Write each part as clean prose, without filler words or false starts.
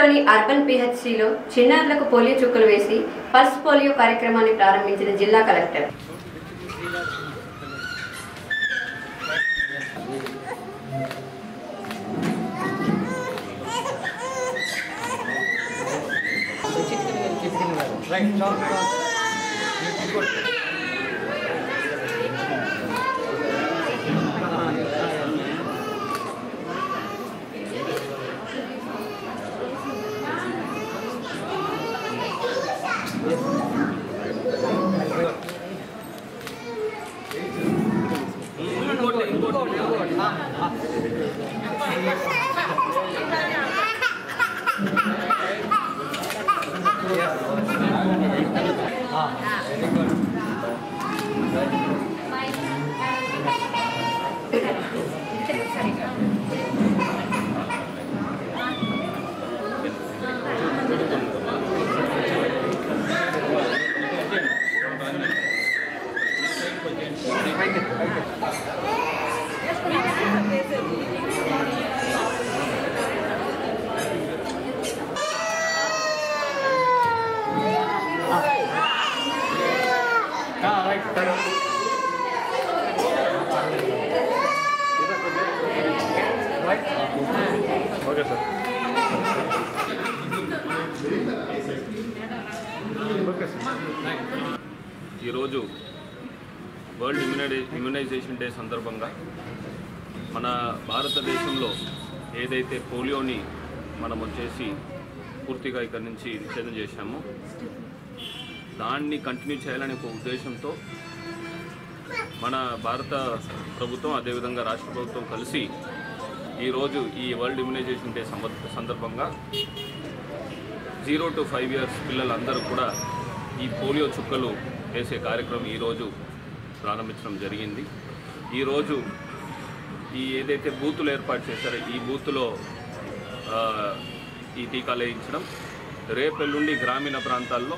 గుంటూరులోని అర్బన్ పిహెచ్సిలో చిన్నారులకు పోలియో చుక్కలు వేసి పల్స్ పోలియో కార్యక్రమాన్ని ప్రారంభించిన జిల్లా కలెక్టర్. Okay sir. ఈరోజు వరల్డ్ ఇమ్యునైజేషన్ డే సందర్భంగా మన భారతదేశంలో ఏదైతే పోలియోని మనం వచ్చేసి పూర్తిగా ఇక్కడ నుంచి నిషేధం చేశామో దాన్ని కంటిన్యూ చేయాలనే ఒక ఉద్దేశంతో మన భారత ప్రభుత్వం అదేవిధంగా రాష్ట్ర ప్రభుత్వం కలిసి ఈరోజు ఈ వరల్డ్ ఇమ్యునైజేషన్ డే సందర్భంగా 0 to 5 years పిల్లలందరూ కూడా ఈ పోలియో చుక్కలు వేసే కార్యక్రమం ఈరోజు ప్రారంభించడం జరిగింది. ఈరోజు ఈ ఏదైతే బూతులు ఏర్పాటు చేశారో ఈ బూతులో ఈ టీకాలు వేయించడం, రేపెల్లుండి గ్రామీణ ప్రాంతాల్లో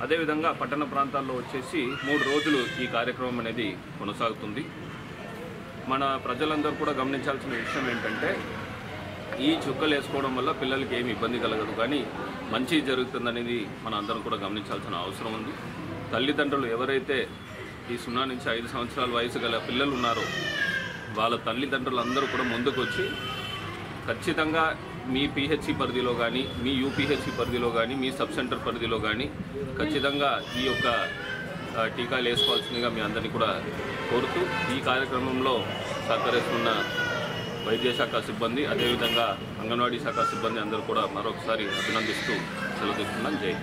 అదేవిధంగా పట్టణ ప్రాంతాల్లో వచ్చేసి 3 రోజులు ఈ కార్యక్రమం అనేది కొనసాగుతుంది. మన ప్రజలందరూ కూడా గమనించాల్సిన విషయం ఏంటంటే ఈ చుక్కలు వేసుకోవడం వల్ల పిల్లలకి ఏమి ఇబ్బంది కలగదు, కానీ మంచి జరుగుతుందనేది మన అందరం కూడా గమనించాల్సిన అవసరం ఉంది. తల్లిదండ్రులు ఎవరైతే ఈ 0 నుంచి 5 సంవత్సరాల వయసు గల పిల్లలు ఉన్నారో వాళ్ళ తల్లిదండ్రులు అందరూ కూడా ముందుకు వచ్చి ఖచ్చితంగా మీ పిహెచ్సి పరిధిలో కానీ మీ యూపీహెచ్సి పరిధిలో కానీ మీ సబ్ సెంటర్ పరిధిలో కానీ ఖచ్చితంగా ఈ యొక్క టీకాలు వేసుకోవాల్సిందిగా మీ అందరినీ కూడా కోరుతూ ఈ కార్యక్రమంలో సహకరిస్తున్న వైద్య శాఖ సిబ్బంది అదేవిధంగా అంగన్వాడీ శాఖ సిబ్బంది అందరూ కూడా మరొకసారి అభినందిస్తూ సెలవు తీసుకున్నాను. జై.